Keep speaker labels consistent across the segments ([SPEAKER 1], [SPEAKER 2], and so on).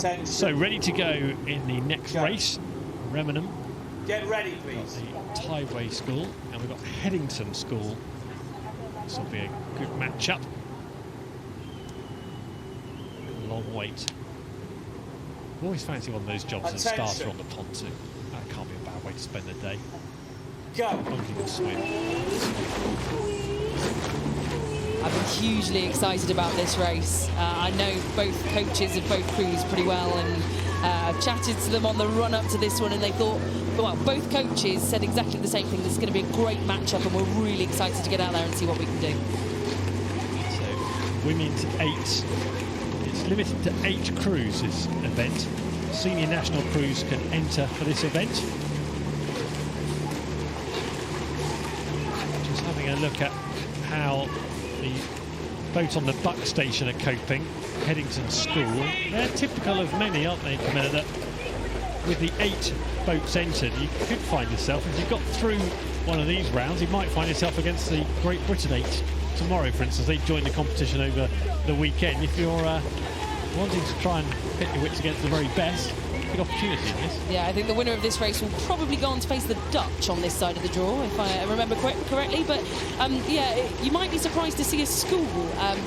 [SPEAKER 1] Attention.
[SPEAKER 2] So ready to go in the next race, Remenham.
[SPEAKER 1] Get ready, please.
[SPEAKER 2] The Tideway School, and we've got Headington School. This will be a good matchup. Long wait. I always fancy one of those jobs as a starter on the pontoon. That can't be a bad way to spend the day.
[SPEAKER 1] Go.
[SPEAKER 2] Only can swim.
[SPEAKER 3] I've been hugely excited about this race. I know both coaches of both crews pretty well, and I've chatted to them on the run-up to this one, and they thought, well, both coaches said exactly the same thing. This is going to be a great matchup, and we're really excited to get out there and see what we can do.
[SPEAKER 2] So, women's 8. It's limited to 8 crews, this event. Senior national crews can enter for this event. Just having a look at how the boat on the Buck station are coping. Headington School. They're typical of many, aren't they, Camilla, that with the 8 boats entered, you could find yourself, if you got through one of these rounds, you might find yourself against the Great Britain 8 tomorrow, for instance. They join the competition over the weekend. If you're wanting to try and pit your wits against the very best, good opportunity in this.
[SPEAKER 3] Yeah, I think the winner of this race will probably go on to face the Dutch on this side of the draw, if I remember correctly. But yeah, you might be surprised to see a school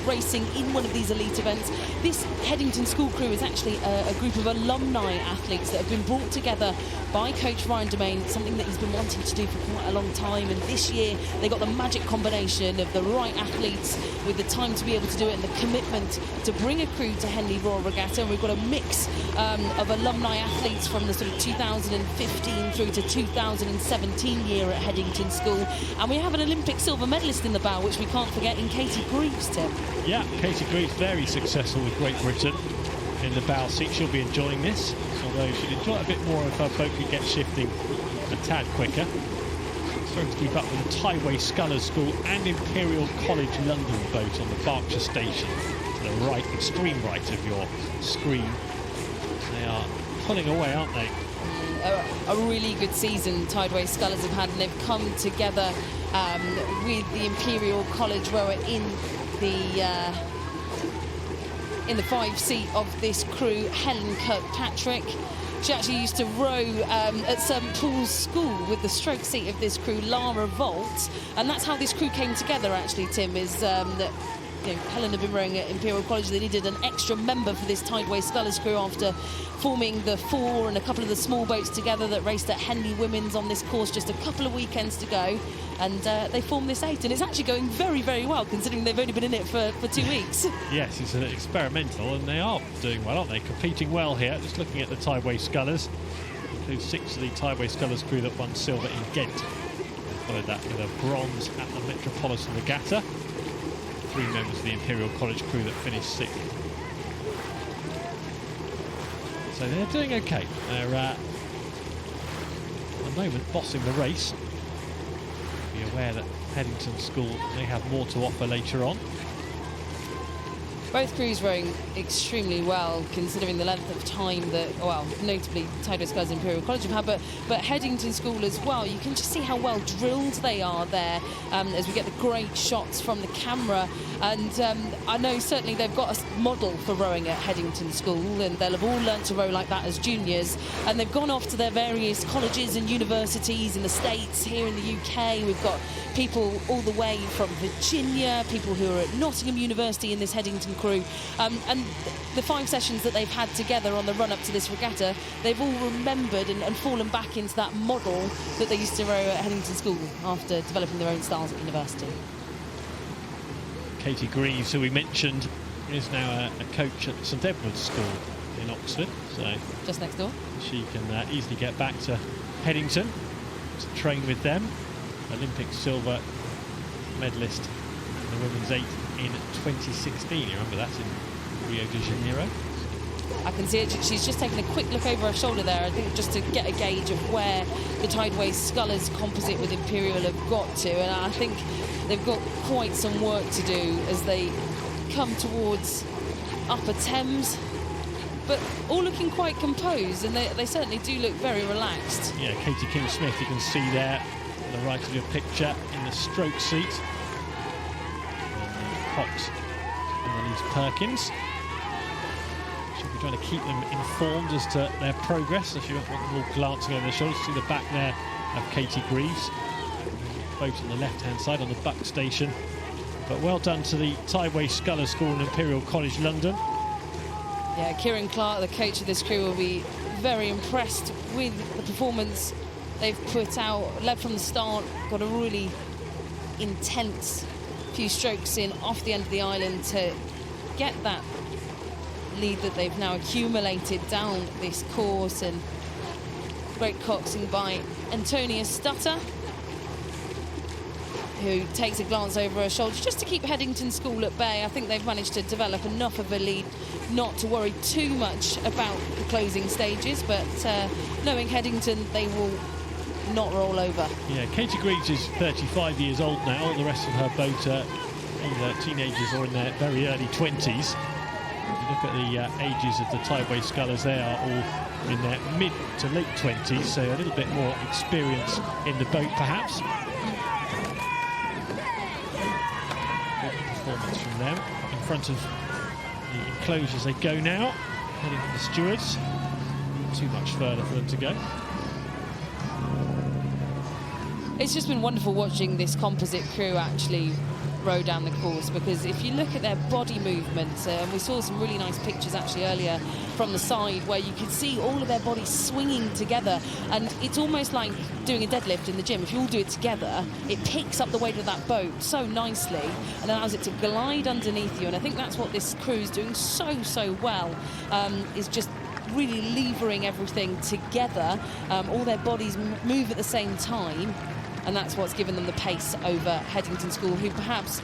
[SPEAKER 3] racing in one of these elite events. This Headington School crew is actually a group of alumni athletes that have been brought together by Coach Ryan Domain, something that he's been wanting to do for quite a long time. And this year, they got the magic combination of the right athletes with the time to be able to do it and the commitment to bring a crew to Henley Royal Regatta. And we've got a mix of alumni athletes from the sort of 2015 through to 2017 year at Headington School, and we have an Olympic silver medalist in the bow, which we can't forget, in Katie Greaves, Tim.
[SPEAKER 2] Yeah, Katie Greaves, very successful with Great Britain in the bow seat. She'll be enjoying this, although she'd enjoy it a bit more if her boat could get shifting a tad quicker. Trying to keep up with the Tideway Scullers School and Imperial College London boat on the Berkshire station to the right, extreme right of your screen. They are pulling away, aren't they?
[SPEAKER 3] A really good season Tideway Scullers have had, and they've come together with the Imperial College rower in the 5 seat of this crew, Helen Kirkpatrick. She actually used to row at St Paul's School with the stroke seat of this crew, Lara Volt, and that's how this crew came together, actually, Tim, is that Helen had been rowing at Imperial College. They needed an extra member for this Tideway Scullers crew after forming the 4 and a couple of the small boats together that raced at Henley Women's on this course just a couple of weekends to go. And they formed this 8, and it's actually going very, very well, considering they've only been in it for 2 weeks.
[SPEAKER 2] Yes, it's an experimental, and they are doing well, aren't they? Competing well here. Just looking at the Tideway Scullers, includes 6 of the Tideway Scullers crew that won silver in Ghent. They followed that with a bronze at the Metropolitan Regatta. 3 members of the Imperial College crew that finished 6th. So they're doing okay. They're at the moment bossing the race. Be aware that Headington School may have more to offer later on.
[SPEAKER 3] Both crews rowing extremely well, considering the length of time that, well, notably Tideway Scullers and Imperial College have had, but Headington School as well. You can just see how well drilled they are there as we get the great shots from the camera. And I know certainly they've got a model for rowing at Headington School, and they'll have all learnt to row like that as juniors. And they've gone off to their various colleges and universities in the States, here in the UK. We've got people all the way from Virginia, people who are at Nottingham University in this Headington crew. And the 5 sessions that they've had together on the run-up to this regatta, they've all remembered and fallen back into that model that they used to row at Headington School after developing their own styles at university.
[SPEAKER 2] Katie Greaves, who we mentioned, is now a coach at St Edward's School in Oxford. So
[SPEAKER 3] just next door.
[SPEAKER 2] She can easily get back to Headington to train with them. Olympic silver medalist in the women's 8 in 2016. You remember that in Rio de Janeiro?
[SPEAKER 3] I can see it. She's just taking a quick look over her shoulder there, I think, just to get a gauge of where the Tideway Scullers composite with Imperial have got to. And I think they've got quite some work to do as they come towards Upper Thames. But all looking quite composed, and they certainly do look very relaxed.
[SPEAKER 2] Yeah, Katie King-Smith, you can see there on the right of your picture in the stroke seat. And Cox and Elise Perkins. She'll be trying to keep them informed as to their progress, so she won't want them all glancing over their shoulders. See the back there of Katie Greaves. Boat on the left-hand side on the buck station. But well done to the Tideway Scullers School and Imperial College London.
[SPEAKER 3] Yeah, Kieran Clark, the coach of this crew, will be very impressed with the performance they've put out. Led from the start, got a really intense few strokes in off the end of the island to get that lead that they've now accumulated down this course. And great coxing by Antonia Stutter, who takes a glance over her shoulder just to keep Headington School at bay. I think they've managed to develop enough of a lead not to worry too much about the closing stages, but knowing Headington, they will not roll over.
[SPEAKER 2] Yeah, Katie Greaves is 35 years old now. The rest of her boat are either teenagers or in their very early 20s. If you look at the ages of the Tideway Scullers, they are all in their mid to late 20s, so a little bit more experience in the boat perhaps. Good performance from them. In front of the enclosures they go now, heading for the stewards. Not too much further for them to go.
[SPEAKER 3] It's just been wonderful watching this composite crew actually row down the course, because if you look at their body movements, and we saw some really nice pictures actually earlier from the side where you could see all of their bodies swinging together, and it's almost like doing a deadlift in the gym. If you all do it together, it picks up the weight of that boat so nicely and allows it to glide underneath you. And I think that's what this crew is doing so well, is just really levering everything together. All their bodies move at the same time, and that's what's given them the pace over Headington School, who perhaps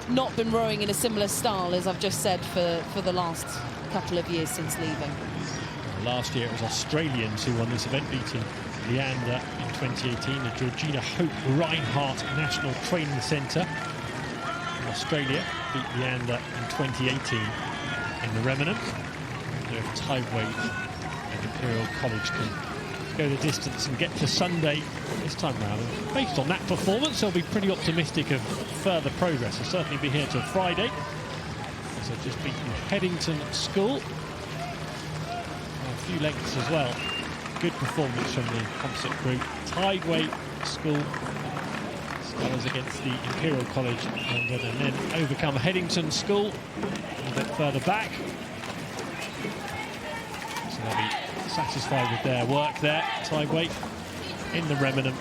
[SPEAKER 3] not been rowing in a similar style, as I've just said, for the last couple of years since leaving.
[SPEAKER 2] Last year it was Australians who won this event, beating Leander in 2018, the Georgina Hope Reinhardt National Training Centre in Australia beat Leander in 2018 in the Remenham. If Tideway and Imperial College can go the distance and get to Sunday this time round, and based on that performance they'll be pretty optimistic of further progress. They'll certainly be here till Friday, as they've just beaten Headington School by a few lengths as well. Good performance from the composite group. Tideway School Scullers against the Imperial College London, and then overcome Headington School a little bit further back. They'll be satisfied with their work there. Tideway in the Remenham.